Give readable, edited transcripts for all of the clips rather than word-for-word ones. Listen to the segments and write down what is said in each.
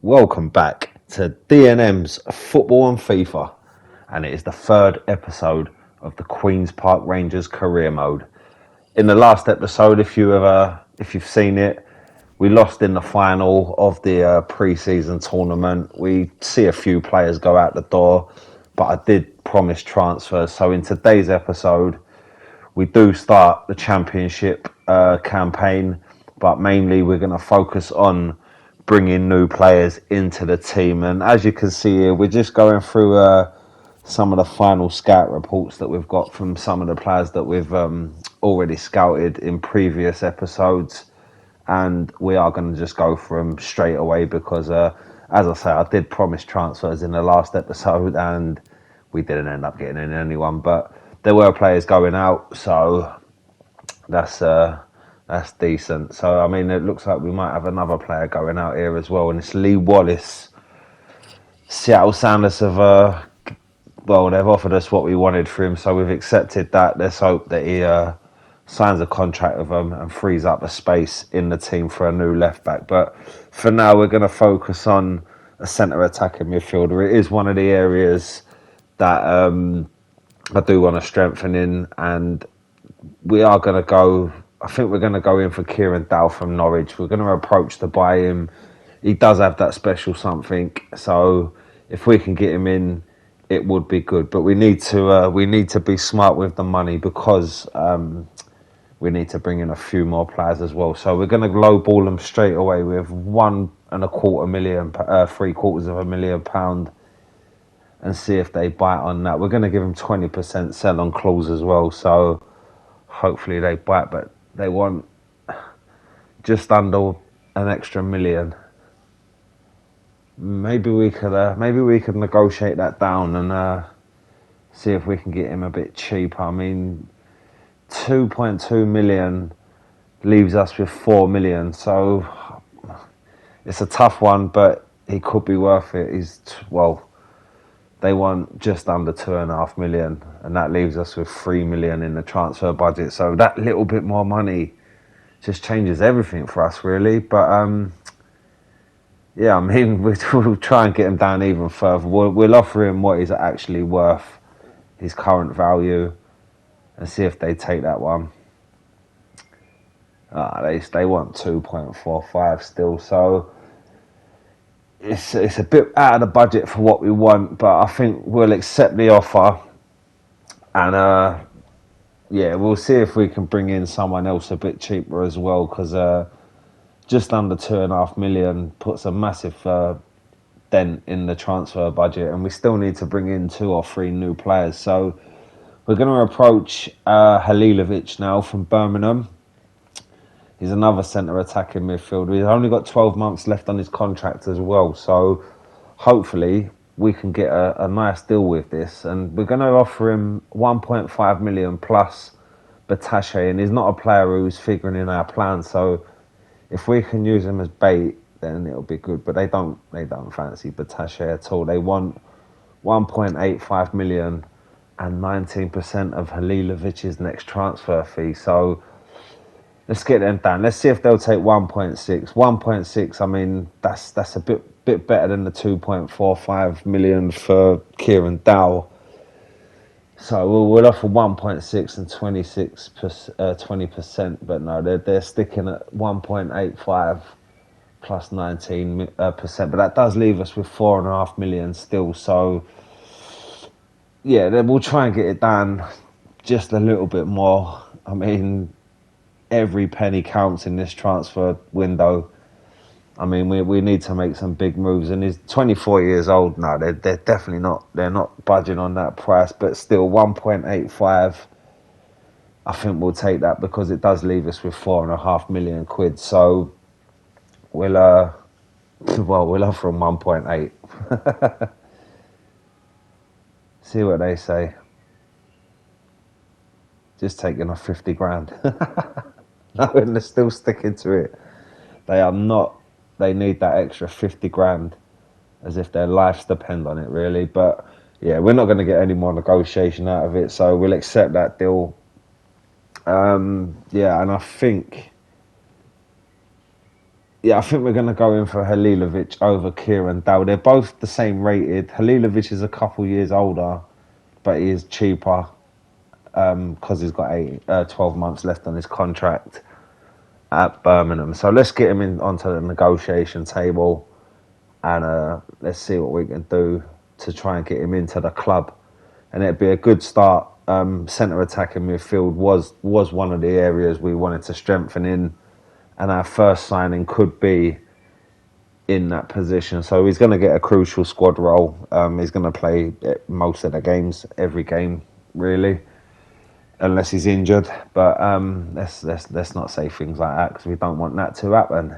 Welcome back to D&M's Football and FIFA, and it is the third episode of the Queen's Park Rangers career mode. In the last episode, if you've seen it, we lost in the final of the pre-season tournament. We see a few players go out the door, but I did promise transfers. So in today's episode, we do start the championship campaign, but mainly we're going to focus on bringing new players into the team. And as you can see here, we're just going through some of the final scout reports that we've got from some of the players that we've already scouted in previous episodes. And we are going to just go for them straight away because, as I say, I did promise transfers in the last episode and we didn't end up getting in anyone. But there were players going out, so that's decent. So I mean, it looks like we might have another player going out here as well, and it's Lee Wallace. Seattle Sounders have they've offered us what we wanted for him, so we've accepted that. Let's hope that he signs a contract with them and frees up the space in the team for a new left back. But for now, we're going to focus on a centre attacking midfielder. It is one of the areas that I do want to strengthen in, and we are going to go. I think we're going to go in for Kieran Dow from Norwich. We're going to approach to buy him. He does have that special something, so if we can get him in, it would be good. But we need to be smart with the money because we need to bring in a few more players as well. So we're going to lowball them straight away with £1.25 million, £750,000, and see if they bite on that. We're going to give them 20% sell-on clause as well. So hopefully they bite, but they want just under an extra million. Maybe we could negotiate that down and see if we can get him a bit cheaper. I mean, 2.2 million leaves us with 4 million, so it's a tough one, but he could be worth it. They want just under 2.5 million, and that leaves us with 3 million in the transfer budget. So that little bit more money just changes everything for us, really. But yeah, I mean, we'll try and get him down even further. We'll offer him what he's actually worth, his current value, and see if they take that one. They want 2.45 still, so it's a bit out of the budget for what we want, but I think we'll accept the offer, and we'll see if we can bring in someone else a bit cheaper as well, because just under 2.5 million puts a massive dent in the transfer budget, and we still need to bring in 2 or 3 new players. So we're going to approach Halilovic now from Birmingham. He's another centre attacking midfielder. He's only got 12 months left on his contract as well. So hopefully we can get a nice deal with this. And we're going to offer him 1.5 million plus Batache. And he's not a player who's figuring in our plan. So if we can use him as bait, then it'll be good. But they don't fancy Batache at all. They want 1.85 million and 19% of Halilovic's next transfer fee. So let's get them down. Let's see if they'll take 1.6. 1.6, I mean, that's a bit better than the 2.45 million for Kieran Dow. So we'll offer 1.6 and 20%, but no, they're sticking at 1.85 plus 19%. But that does leave us with 4.5 million still. So yeah, we'll try and get it down just a little bit more. I mean, every penny counts in this transfer window. I mean, we need to make some big moves, and he's 24 years old now. They're definitely not. They're not budging on that price, but still 1.85. I think we'll take that because it does leave us with 4.5 million quid. So we'll offer him 1.8. See what they say. Just taking off 50 grand. No, and they're still sticking to it. They are not. They need that extra 50 grand as if their lives depend on it, really. But yeah, we're not going to get any more negotiation out of it, so we'll accept that deal. And I think Yeah, I think we're going to go in for Halilovic over Kieran Dowd. They're both the same rated. Halilovic is a couple years older, but he is cheaper because he's got 12 months left on his contract at Birmingham. So let's get him in onto the negotiation table, and let's see what we can do to try and get him into the club. And it'd be a good start. Centre attacking midfield was one of the areas we wanted to strengthen in, and our first signing could be in that position. So he's going to get a crucial squad role. He's going to play most of the games, every game really, unless he's injured. But let's not say things like that because we don't want that to happen.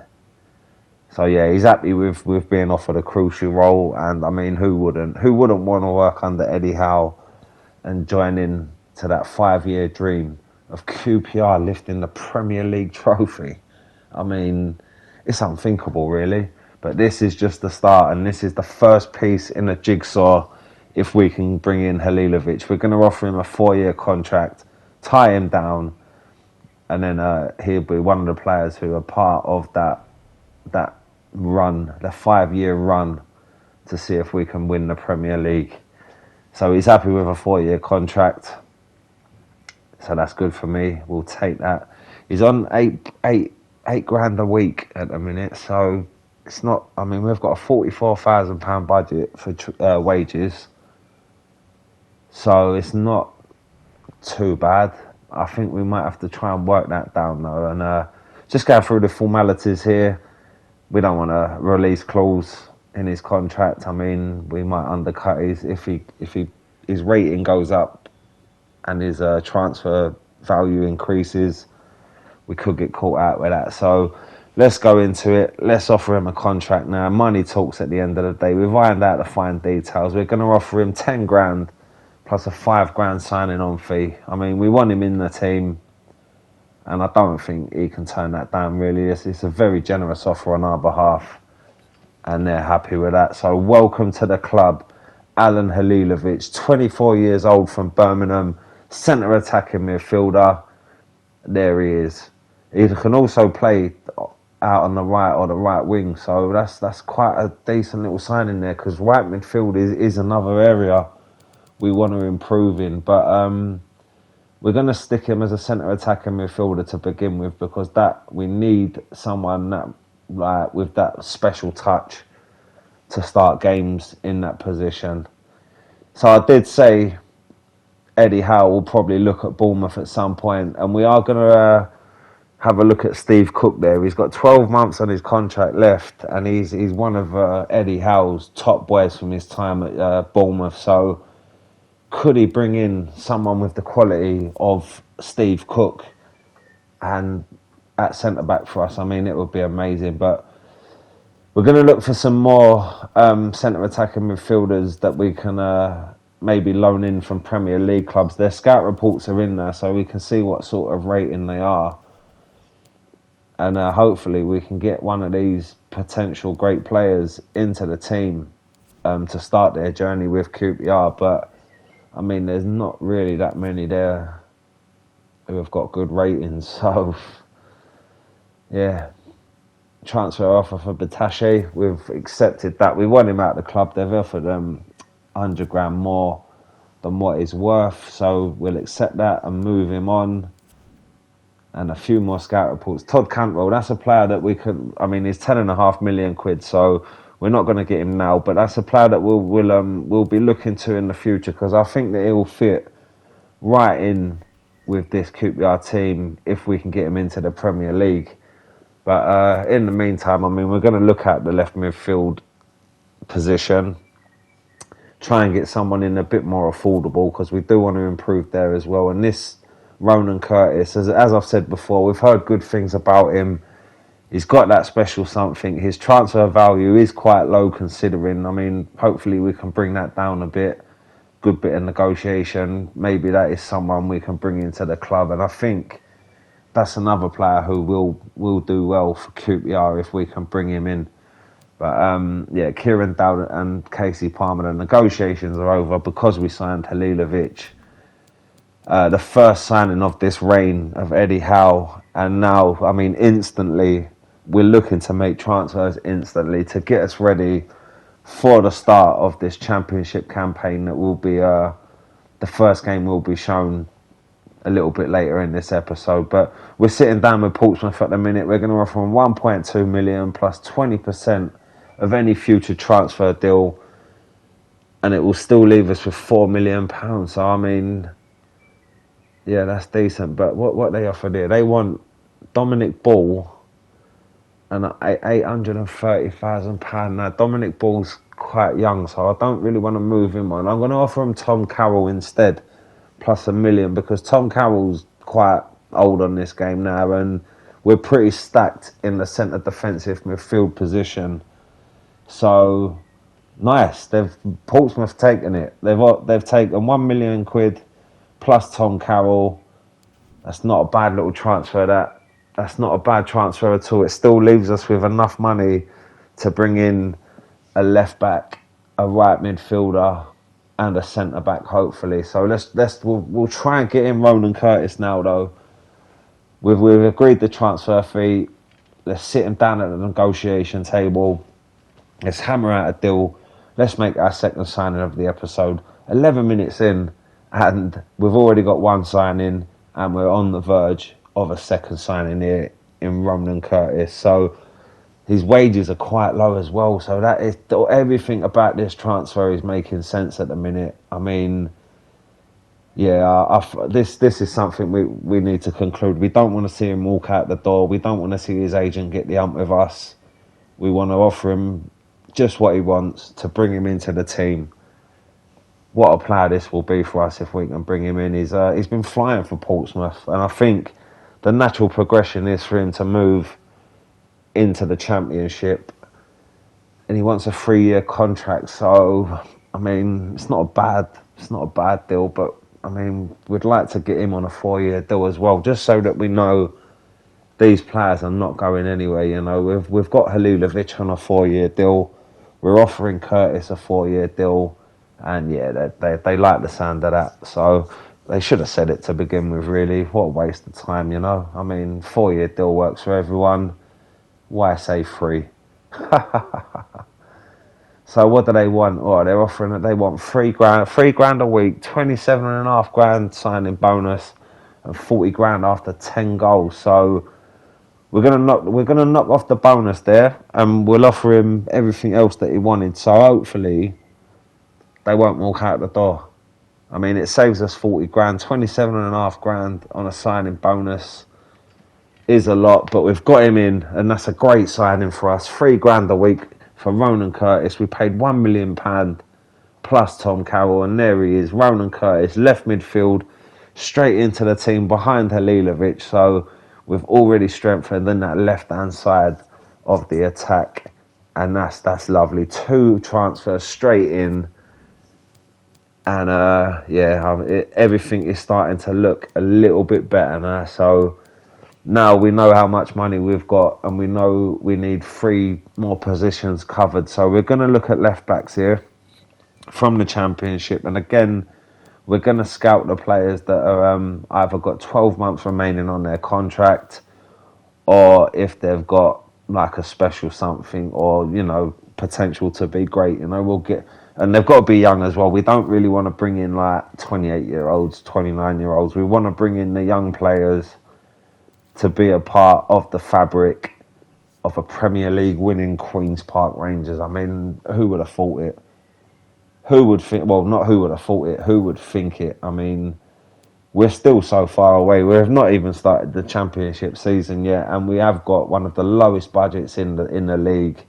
So yeah, he's happy with being offered a crucial role, and I mean, who wouldn't? Who wouldn't want to work under Eddie Howe and join in to that 5-year dream of QPR lifting the Premier League trophy? I mean, it's unthinkable, really. But this is just the start, and this is the first piece in the jigsaw. If we can bring in Halilovic, we're going to offer him a 4-year contract, tie him down, and then he'll be one of the players who are part of that run, the 5-year run, to see if we can win the Premier League. So he's happy with a 4-year contract. So that's good for me. We'll take that. He's on eight grand a week at the minute. So it's not. I mean, we've got a £44,000 budget for wages. So it's not too bad. I think we might have to try and work that down though. And just going through the formalities here. We don't want a release clause in his contract. I mean, we might undercut if his rating goes up and his transfer value increases. We could get caught out with that. So let's go into it. Let's offer him a contract now. Money talks at the end of the day. We've ironed out the fine details. We're going to offer him 10 grand plus a 5 grand signing on fee. I mean, we want him in the team, and I don't think he can turn that down, really. It's a very generous offer on our behalf, and they're happy with that. So welcome to the club, Alan Halilovic, 24 years old from Birmingham, centre attacking midfielder. There he is. He can also play out on the right or the right wing, so that's quite a decent little signing there, because right midfield is another area we want to improve in. But we're going to stick him as a centre attacking midfielder to begin with, because that we need someone that with that special touch to start games in that position. So I did say Eddie Howe will probably look at Bournemouth at some point, and we are going to have a look at Steve Cook there. He's got 12 months on his contract left, and he's one of Eddie Howe's top boys from his time at Bournemouth. So could he bring in someone with the quality of Steve Cook and at centre-back for us? I mean, it would be amazing. But we're going to look for some more centre-attacking midfielders that we can maybe loan in from Premier League clubs. Their scout reports are in there, so we can see what sort of rating they are. And hopefully we can get one of these potential great players into the team to start their journey with QPR. But I mean, there's not really that many there who have got good ratings. So yeah, transfer offer for Batache. We've accepted that. We want him out of the club. They've offered 100 grand more than what he's worth. So we'll accept that and move him on. And a few more scout reports. Todd Cantwell, that's a player that we could. I mean, he's £10.5 million, so we're not going to get him now. But that's a player that we'll be looking to in the future, because I think that he'll fit right in with this QPR team if we can get him into the Premier League. But in the meantime, I mean, we're going to look at the left midfield position, try and get someone in a bit more affordable, because we do want to improve there as well. And this Ronan Curtis, as I've said before, we've heard good things about him. He's got that special something. His transfer value is quite low considering. I mean, hopefully we can bring that down a bit. Good bit of negotiation. Maybe that is someone we can bring into the club. And I think that's another player who will do well for QPR if we can bring him in. But yeah, Kieran Dowd and Casey Palmer, the negotiations are over because we signed Halilovic. The first signing of this reign of Eddie Howe, and now, I mean, instantly we're looking to make transfers instantly to get us ready for the start of this championship campaign that will be the first game will be shown a little bit later in this episode. But we're sitting down with Portsmouth at the minute. We're going to offer them 1.2 million plus 20% of any future transfer deal, and it will still leave us with £4 million. So I mean, yeah, that's decent. But what they offered here, they want Dominic Ball and £830,000. Now Dominic Ball's quite young, so I don't really want to move him on. I'm going to offer him Tom Carroll instead, plus £1 million, because Tom Carroll's quite old on this game now, and we're pretty stacked in the centre defensive midfield position. So nice, Portsmouth taken it. They've taken £1 million plus Tom Carroll. That's not a bad little transfer. That's not a bad transfer at all. It still leaves us with enough money to bring in a left back, a right midfielder, and a centre back, hopefully. So we'll try and get in Ronan Curtis now, though. We've agreed the transfer fee. Let's sit him down at the negotiation table. Let's hammer out a deal. Let's make our second signing of the episode. 11 minutes in, and we've already got one signing, and we're on the verge of a second signing here in Ronan Curtis. So his wages are quite low as well. So that is everything about this transfer is making sense at the minute. I mean, yeah, this is something we need to conclude. We don't want to see him walk out the door. We don't want to see his agent get the ump with us. We want to offer him just what he wants to bring him into the team. What a player this will be for us if we can bring him in. He's been flying for Portsmouth, and I think the natural progression is for him to move into the Championship, and he wants a 3-year contract. So I mean, it's not a bad deal, but I mean, we'd like to get him on a 4-year deal as well, just so that we know these players are not going anywhere. You know, we've got Halilovic on a 4-year deal. We're offering Curtis a 4-year deal, and yeah, they like the sound of that. So they should have said it to begin with, really. What a waste of time, you know. I mean, 4-year deal works for everyone. Why say 3? So what do they want? Oh, they're offering. They want £3,000 a week, 27.5 grand signing bonus, and 40 grand after 10 goals. So we're gonna knock off the bonus there, and we'll offer him everything else that he wanted. So hopefully they won't walk out the door. I mean, it saves us 40 grand, 27.5 grand on a signing bonus is a lot, but we've got him in, and that's a great signing for us. £3,000 a week for Ronan Curtis. We paid £1 million plus Tom Carroll, and there he is, Ronan Curtis, left midfield, straight into the team behind Halilovic. So we've already strengthened in that left-hand side of the attack, and that's lovely. 2 transfers straight in, and everything is starting to look a little bit better now. So now we know how much money we've got, and we know we need 3 more positions covered. So we're going to look at left backs here from the Championship, and again, we're going to scout the players that are either got 12 months remaining on their contract, or if they've got like a special something, or, you know, potential to be great. You know, and they've got to be young as well. We don't really want to bring in like 28-year-olds, 29-year-olds. We want to bring in the young players to be a part of the fabric of a Premier League winning Queen's Park Rangers. I mean, who would have thought it? Who would think? Well, not who would have thought it. Who would think it? I mean, we're still so far away. We have not even started the Championship season yet, and we have got one of the lowest budgets in the league.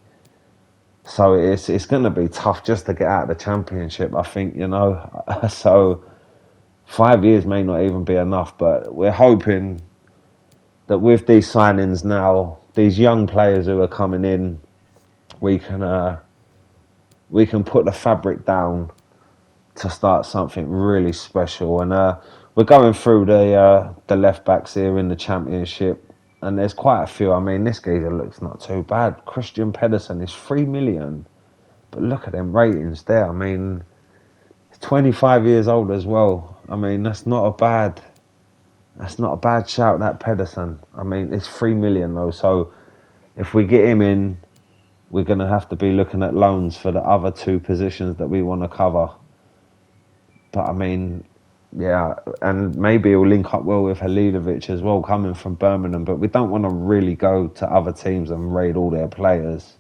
So it's going to be tough just to get out of the Championship, I think, you know. So 5 years may not even be enough, but we're hoping that with these signings now, these young players who are coming in, we can put the fabric down to start something really special. And we're going through the left backs here in the Championship, and there's quite a few. I mean, this geezer looks not too bad. Christian Pedersen is £3 million, but look at them ratings there. I mean, he's 25 years old as well. I mean, that's not a bad shout, that Pedersen. I mean, it's £3 million though, so if we get him in, we're going to have to be looking at loans for the other two positions that we want to cover. But I mean, yeah, and maybe he'll link up well with Halilovic as well, coming from Birmingham. But we don't want to really go to other teams and raid all their players.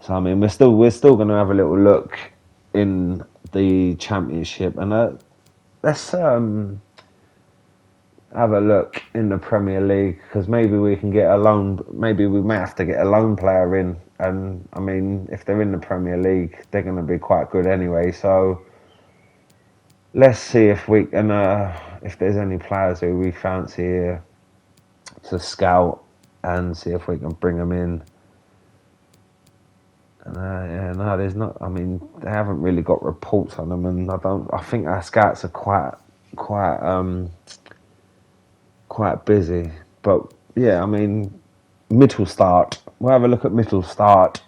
So I mean, we're still going to have a little look in the Championship, and let's have a look in the Premier League, because maybe we can get a loan. Maybe we may have to get a loan player in, and I mean, if they're in the Premier League, they're going to be quite good anyway. So let's see if we can, if there's any players who we fancy here to scout, and see if we can bring them in. And yeah, no, there's not. I mean, they haven't really got reports on them, and I think our scouts are quite busy. But yeah, I mean, middle start. We'll have a look at middle start.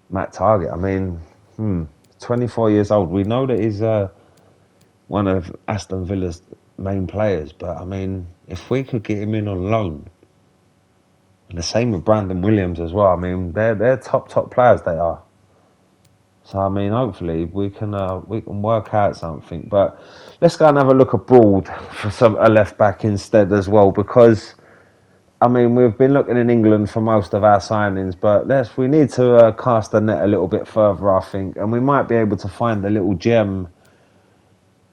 Matt Targett. I mean, 24 years old. We know that he's one of Aston Villa's main players, but I mean, if we could get him in on loan, and the same with Brandon Williams as well. I mean, they're top players. They are. So I mean, hopefully we can work out something. But let's go and have a look abroad for a left back instead as well, because I mean, we've been looking in England for most of our signings, but we need to cast the net a little bit further, I think, and we might be able to find a little gem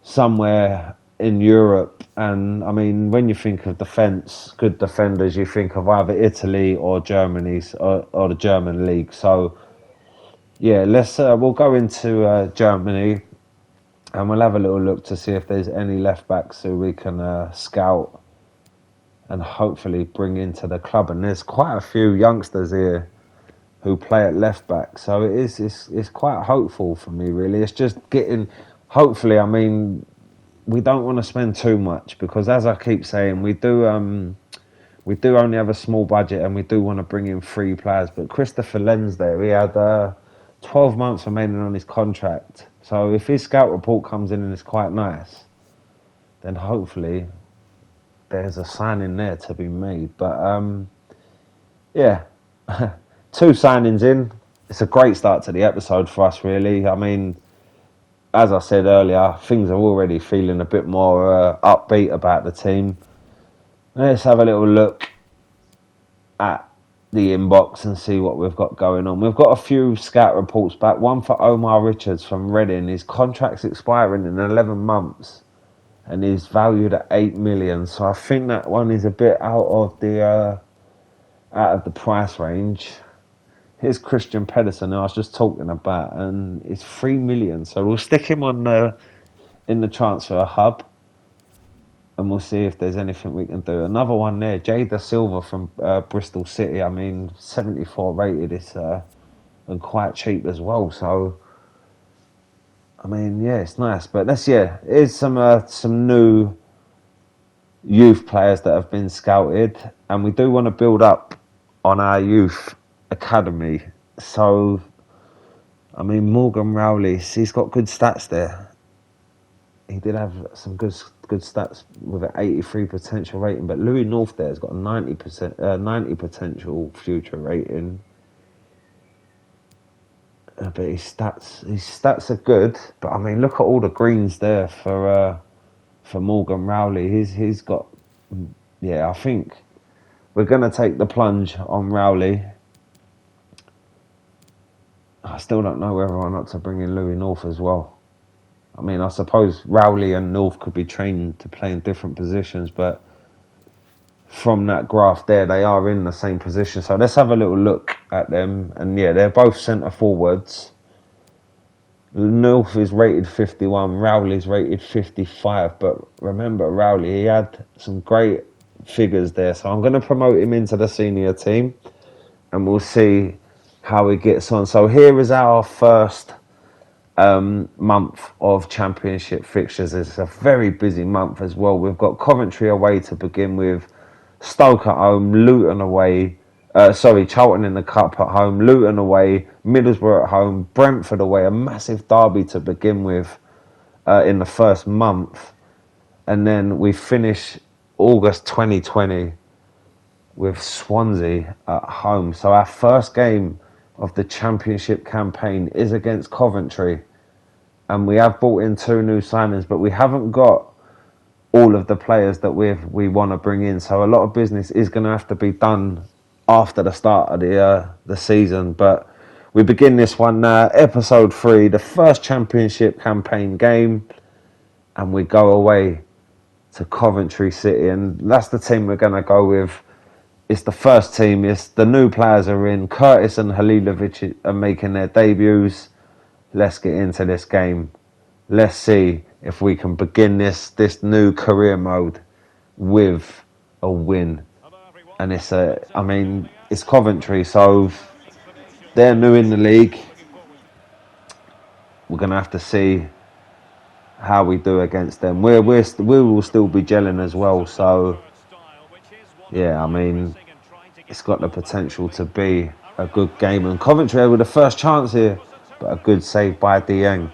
somewhere in Europe. And I mean, when you think of defence, good defenders, you think of either Italy or Germany or the German league. So yeah, we'll go into Germany, and we'll have a little look to see if there's any left backs who we can scout and hopefully bring into the club. And there's quite a few youngsters here who play at left back, so it's quite hopeful for me, really. It's just getting, hopefully, I mean, we don't want to spend too much, because as I keep saying, we do only have a small budget, and we do want to bring in 3 players. But Christopher Lenz there, he had 12 months remaining on his contract, so if his scout report comes in and it's quite nice, then hopefully there's a signing there to be made. But yeah, 2 signings in. It's a great start to the episode for us, really. I mean, as I said earlier, things are already feeling a bit more upbeat about the team. Let's have a little look at the inbox and see what we've got going on. We've got a few scout reports back. One for Omar Richards from Reading. His contract's expiring in 11 months. And he's valued at 8 million. So I think that one is a bit out of the price range. Here's Christian Pedersen, who I was just talking about, and it's 3 million. So we'll stick him on in the transfer hub, and we'll see if there's anything we can do. Another one there, Jada Silva from Bristol City. I mean, 74 rated. It's and quite cheap as well. So I mean, yeah, it's nice. But here's some new youth players that have been scouted, and we do want to build up on our youth academy. So, I mean, Morgan Rowley, he's got good stats there. He did have some good stats with an 83 potential rating, but Louis North there has got a 90 potential future rating. But his stats are good. But I mean, look at all the greens there for Morgan Rowley. He's got, yeah. I think we're gonna take the plunge on Rowley. I still don't know whether or not to bring in Louis North as well. I mean, I suppose Rowley and North could be trained to play in different positions, but from that graph there, they are in the same position. So let's have a little look at them. And yeah, they're both centre forwards. North is rated 51, Rowley's rated 55. But remember, Rowley, he had some great figures there. So I'm going to promote him into the senior team, and we'll see how he gets on. So here is our first month of Championship fixtures. It's a very busy month as well. We've got Coventry away to begin with, Stoke at home, Luton away, Charlton in the Cup at home, Luton away, Middlesbrough at home, Brentford away, a massive derby to begin with. in the first month, and then we finish August 2020 with Swansea at home. So our first game of the Championship campaign is against Coventry, and we have brought in 2 new signings, but we haven't got all of the players that we want to bring in. So a lot of business is going to have to be done after the start of the season. But we begin this one, episode 3, the first Championship campaign game, and we go away to Coventry City, and that's the team we're going to go with. It's the first team. It's the new players are in. Curtis and Halilovic are making their debuts. Let's get into this game. Let's see if we can begin this new career mode with a win. And it's Coventry, so they're new in the league. We're gonna have to see how we do against them. We will still be gelling as well. So yeah, I mean, it's got the potential to be a good game. And Coventry with the first chance here, but a good save by Dieng.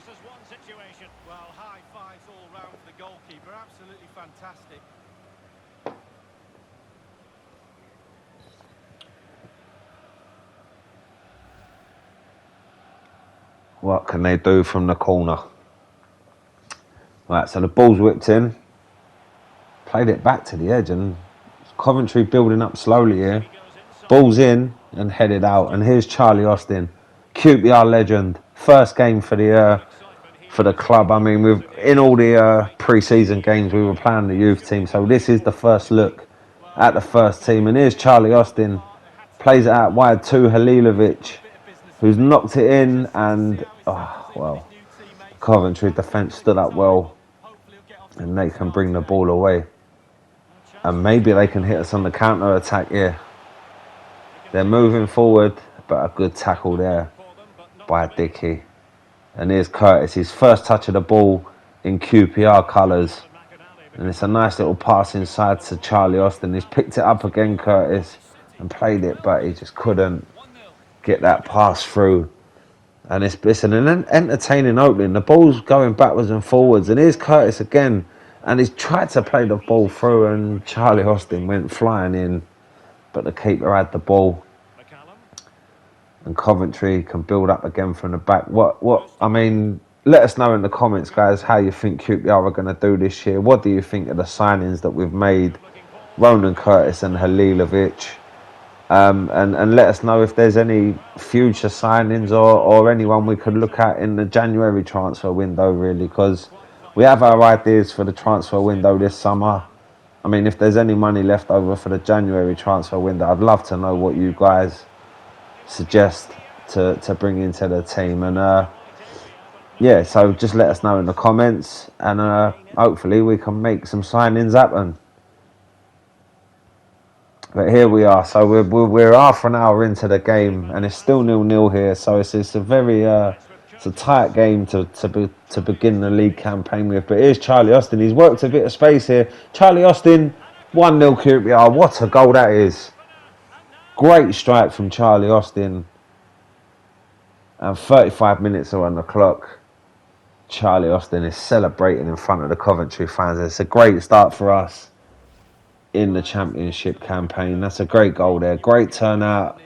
What can they do from the corner? Right, so the ball's whipped in. Played it back to the edge, and Coventry building up slowly here. Ball's in and headed out. And here's Charlie Austin, QPR legend. First game for the club. I mean, in all the pre-season games we were playing the youth team, so this is the first look at the first team. And here's Charlie Austin, plays it out wide to Halilovic, who's knocked it in, and Coventry defence stood up well, and they can bring the ball away, and maybe they can hit us on the counter attack here. They're moving forward, but a good tackle there by Dickey. And here's Curtis, his first touch of the ball in QPR colours, and it's a nice little pass inside to Charlie Austin. He's picked it up again, Curtis, and played it, but he just couldn't get that pass through. And it's an entertaining opening. The ball's going backwards and forwards, and here's Curtis again, and he's tried to play the ball through, and Charlie Austin went flying in, but the keeper had the ball, and Coventry can build up again from the back. I mean, let us know in the comments, guys, how you think QPR are going to do this year. What do you think of the signings that we've made, Ronan Curtis and Halilovic? And let us know if there's any future signings or anyone we could look at in the January transfer window, really, because we have our ideas for the transfer window this summer. I mean, if there's any money left over for the January transfer window, I'd love to know what you guys suggest to bring into the team. And yeah, so just let us know in the comments, and hopefully we can make some signings happen. But here we are. So we're half an hour into the game, and it's still 0-0 here. So it's a very it's a tight game to begin the league campaign with. But here's Charlie Austin. He's worked a bit of space here. Charlie Austin, 1-0 QPR. What a goal that is! Great strike from Charlie Austin. And 35 minutes are on the clock. Charlie Austin is celebrating in front of the Coventry fans. It's a great start for us in the Championship campaign. That's a great goal there. Great turnout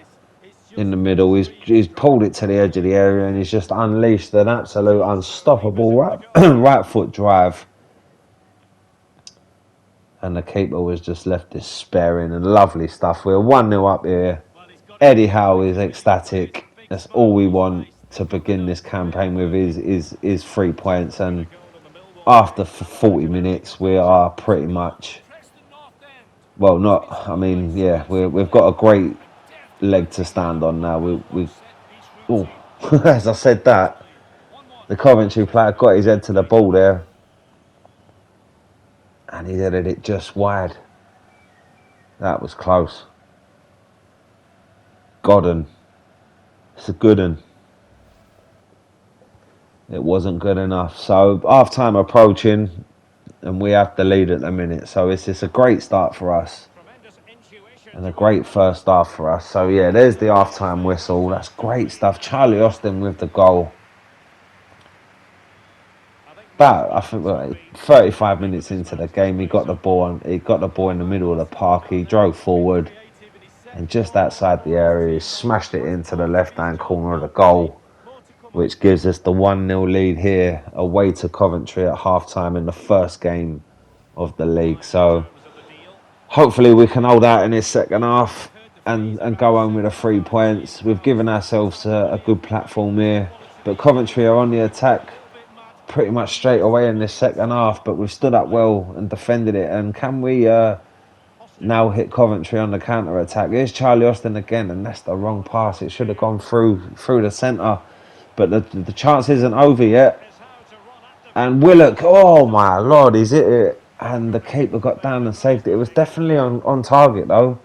in the middle. He's pulled it to the edge of the area, and he's just unleashed an absolute unstoppable right foot drive. And the keeper was just left despairing, and lovely stuff. We're 1-0 up here. Eddie Howe is ecstatic. That's all we want to begin this campaign with is 3 points. And after 40 minutes, we are pretty much... Well, not. I mean, yeah, we've got a great leg to stand on now. As I said that, the Coventry player got his head to the ball there, and he headed it just wide. That was close. Godden. It's a good one. It wasn't good enough. So half-time approaching, and we have the lead at the minute. So it's a great start for us, and a great first half for us. So yeah, there's the half-time whistle. That's great stuff. Charlie Austin with the goal. about, I think, 35 minutes into the game, he got the ball. He got the ball in the middle of the park. He drove forward, and just outside the area, he smashed it into the left-hand corner of the goal, which gives us the 1-0 lead here away to Coventry at half-time in the first game of the league. So hopefully we can hold out in this second half and go home with the 3 points. We've given ourselves a good platform here, but Coventry are on the attack pretty much straight away in this second half, but we've stood up well and defended it. And can we now hit Coventry on the counter-attack? Here's Charlie Austin again, and that's the wrong pass. It should have gone through the centre, but the chance isn't over yet. And Willock, oh my lord, he's hit it, and the keeper got down and saved it. It was definitely on target though.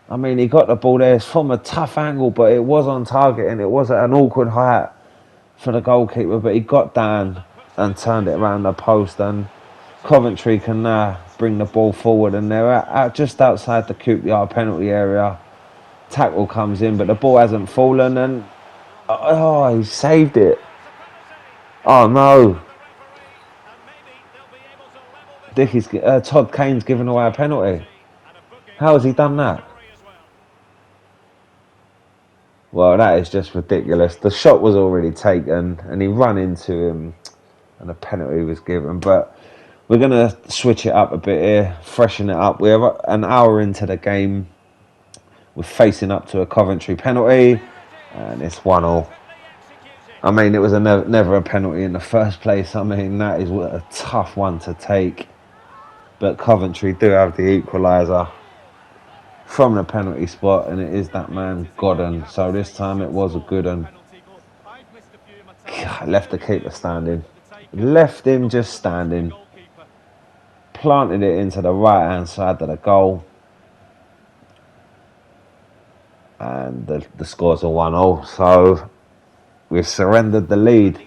I mean, he got the ball there. It's from a tough angle, but it was on target, and it was at an awkward height for the goalkeeper, but he got down and turned it around the post, and Coventry can now bring the ball forward, and they're at just outside the QPR penalty area. Tackle comes in, but the ball hasn't fallen, and oh, he saved it. Oh no. Todd Kane's given away a penalty. How has he done that? Well, that is just ridiculous. The shot was already taken, and he ran into him, and a penalty was given. But we're going to switch it up a bit here, freshen it up. We're an hour into the game. We're facing up to a Coventry penalty, and it's 1-1. I mean, it was never a penalty in the first place. I mean, that is a tough one to take. But Coventry do have the equaliser from the penalty spot, and it is that man Godden. So this time it was a good one. Left the keeper standing. Left him just standing. Planted it into the right hand side of the goal. And the scores are 1-0. So we've surrendered the lead.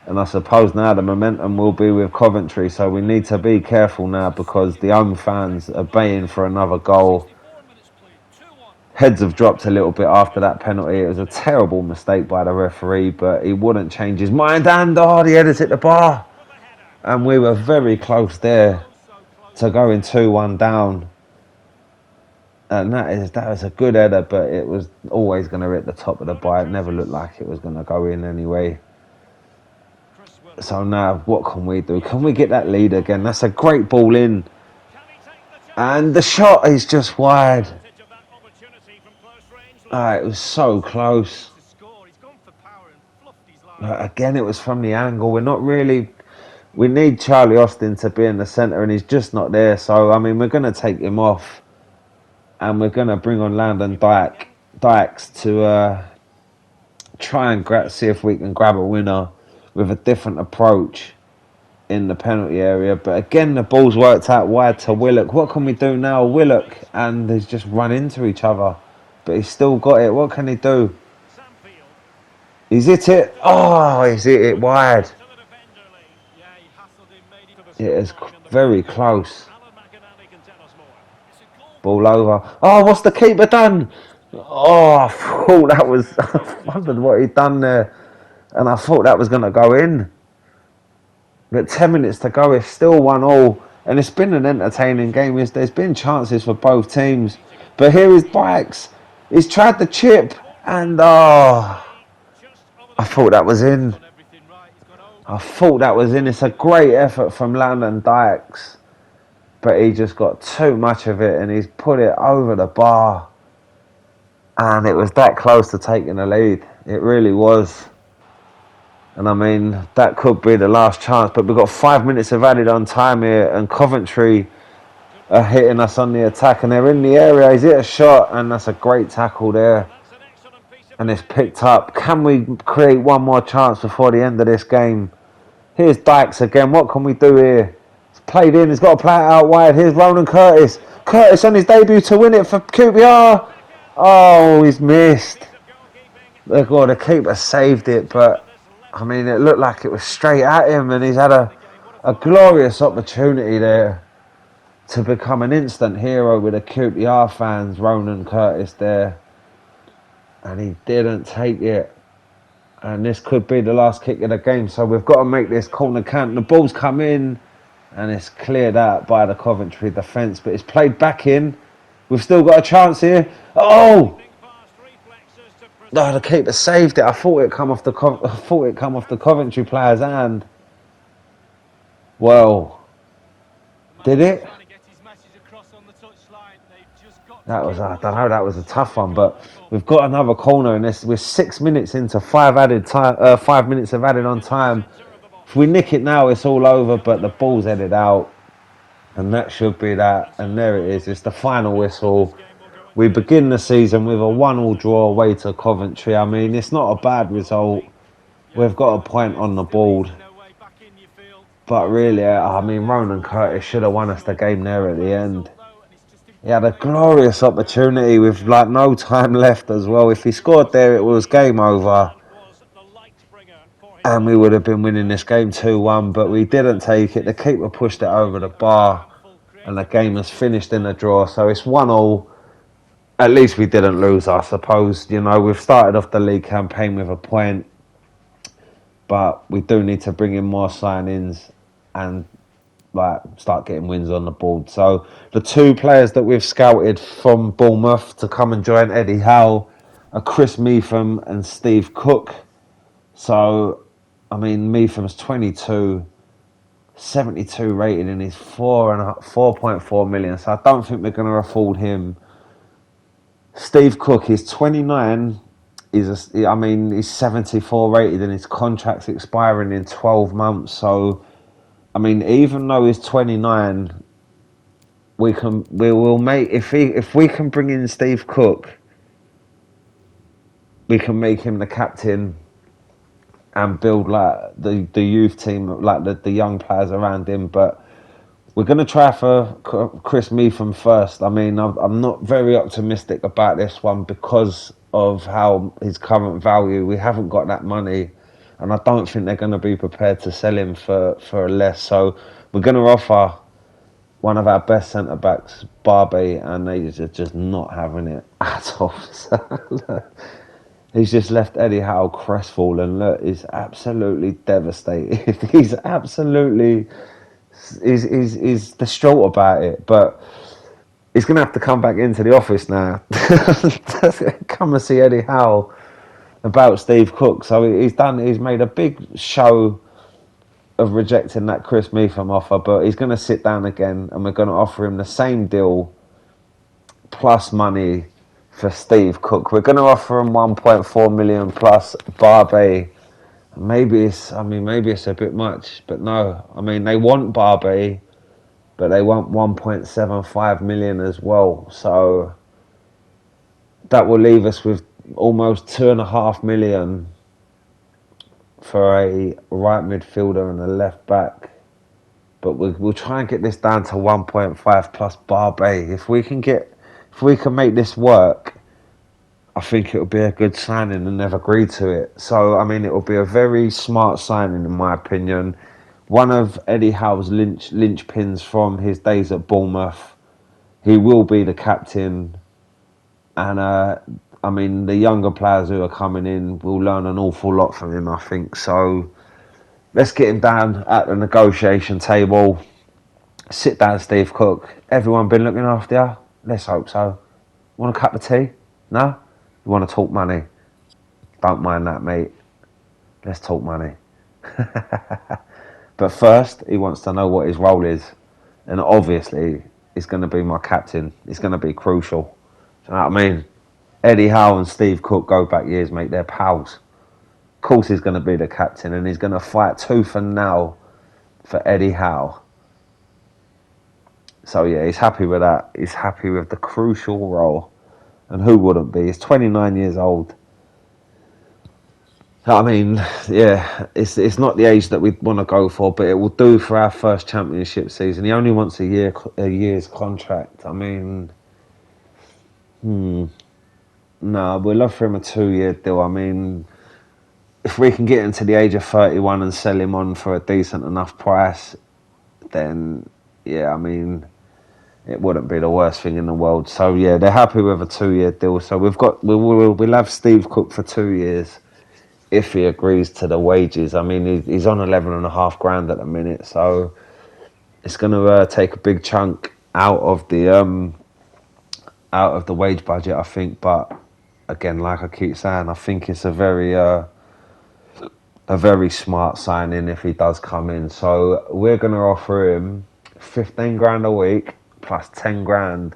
And I suppose now the momentum will be with Coventry, so we need to be careful now because the home fans are baying for another goal. Heads have dropped a little bit after that penalty. It was a terrible mistake by the referee, but he wouldn't change his mind. And the header's hit the bar. And we were very close there to going 2-1 down. And that was a good header, but it was always going to hit the top of the bar. It never looked like it was going to go in anyway. So now, what can we do? Can we get that lead again? That's a great ball in. And the shot is just wide. It was so close. Again, it was from the angle. We need Charlie Austin to be in the centre, and he's just not there. So, I mean, we're going to take him off. And we're going to bring on Landon Dykes to try and see if we can grab a winner with a different approach in the penalty area. But again, the ball's worked out wide to Willock. What can we do now? Willock and he's just run into each other. But he's still got it. What can he do? He's hit it. Oh, he's hit it wide. It is very close. Ball over. Oh, what's the keeper done? Oh, I thought that was... I wondered what he'd done there. And I thought that was going to go in. But 10 minutes to go, it's still 1-1. And it's been an entertaining game. There's been chances for both teams. But here is Bikes. He's tried the chip. And I thought that was in. It's a great effort from Landon Dykes. But he just got too much of it. And he's put it over the bar. And it was that close to taking the lead. It really was. And I mean, that could be the last chance, but we've got 5 minutes of added on time here, and Coventry are hitting us on the attack, and they're in the area. He's hit a shot, and that's a great tackle there. And it's picked up. Can we create one more chance before the end of this game? Here's Dykes again. What can we do here? It's played in. He's got to play it out wide. Here's Ronan Curtis. Curtis on his debut to win it for QPR. Oh, he's missed. The keeper saved it, but I mean, it looked like it was straight at him, and he's had a glorious opportunity there to become an instant hero with the QPR fans. Ronan Curtis there, and he didn't take it. And this could be the last kick of the game. So we've got to make this corner count. The ball's come in and it's cleared out by the Coventry defence. But it's played back in. We've still got a chance here. Oh! No, the keeper saved it. I thought it come off the Coventry player's hand. Well, did it? That was, I don't know, that was a tough one, but we've got another corner in this. We're 6 minutes into 5 minutes of added on time. If we nick it now, it's all over, but the ball's headed out, and that should be that. And there it is. It's the final whistle. We begin the season with a 1-1 draw away to Coventry. I mean, it's not a bad result. We've got a point on the board. But really, I mean, Ronan Curtis should have won us the game there at the end. He had a glorious opportunity with like no time left as well. If he scored there, it was game over. And we would have been winning this game 2-1, but we didn't take it. The keeper pushed it over the bar, and the game has finished in a draw. So it's 1-1. At least we didn't lose, I suppose. You know, we've started off the league campaign with a point, but we do need to bring in more signings and like start getting wins on the board. So the two players that we've scouted from Bournemouth to come and join Eddie Howe are Chris Meetham and Steve Cook. So, I mean, Meetham's 22, 72 rated and he's 4.4 million. So I don't think we're going to afford him. Steve Cook is 29. He's 74 rated and his contract's expiring in 12 months. So, I mean, even though he's 29, we will make if we can bring in Steve Cook, we can make him the captain and build like the youth team, like the young players around him. But we're going to try for Chris Meetham first. I mean, I'm not very optimistic about this one because of how his current value. We haven't got that money, and I don't think they're going to be prepared to sell him for less. So we're going to offer one of our best centre backs, Barbie, and they're just not having it at all. So, he's just left Eddie Howe crestfallen. Look, he's absolutely devastated. He's distraught about it. But he's going to have to come back into the office now. Come and see Eddie Howe about Steve Cook. So he's made a big show of rejecting that Chris Meetham offer. But he's going to sit down again and we're going to offer him the same deal plus money for Steve Cook. We're going to offer him 1.4 million plus Barbie. Maybe it's a bit much, but no. I mean, they want Barbie, but they want 1.75 million as well. So that will leave us with almost 2.5 million for a right midfielder and a left back. But we'll try and get this down to 1.5 plus Barbie. If we can make this work, I think it'll be a good signing, and they've agreed to it. So, I mean, it'll be a very smart signing, in my opinion. One of Eddie Howe's linchpins from his days at Bournemouth. He will be the captain. And, I mean, the younger players who are coming in will learn an awful lot from him, I think. So, let's get him down at the negotiation table. Sit down, Steve Cook. Everyone been looking after you? Let's hope so. Want a cup of tea? No? You want to talk money? Don't mind that, mate. Let's talk money. But first, he wants to know what his role is. And obviously, he's going to be my captain. He's going to be crucial. Do you know what I mean? Eddie Howe and Steve Cook go back years, mate. They're pals. Of course he's going to be the captain and he's going to fight tooth and nail for Eddie Howe. So yeah, he's happy with that. He's happy with the crucial role. And who wouldn't be? He's 29 years old. I mean, yeah, it's not the age that we want to go for, but it will do for our first championship season. He only wants a year's contract. I mean, no, we'll offer him a 2-year deal. I mean, if we can get him to the age of 31 and sell him on for a decent enough price, then yeah, I mean, it wouldn't be the worst thing in the world. So yeah, they're happy with a 2-year deal. So we'll have Steve Cook for 2 years. if he agrees to the wages. I mean, he's on 11,500 at the minute, so it's going to take a big chunk out of the wage budget, I think. But again, like I keep saying, I think it's a very smart signing if he does come in. So we're going to offer him 15 grand a week plus 10 grand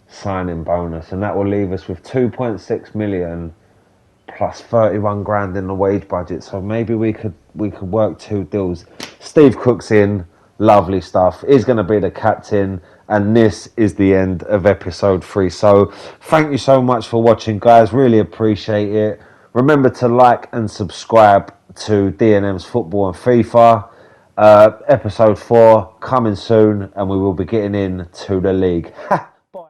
signing bonus, and that will leave us with 2.6 million plus 31 grand in the wage budget. So maybe we could work two deals. Steve Cook's in, lovely stuff. He's going to be the captain, and this is the end of episode 3. So thank you so much for watching, guys. Really appreciate it. Remember to like and subscribe to D&M's Football and FIFA. Episode 4 coming soon, and we will be getting into the league.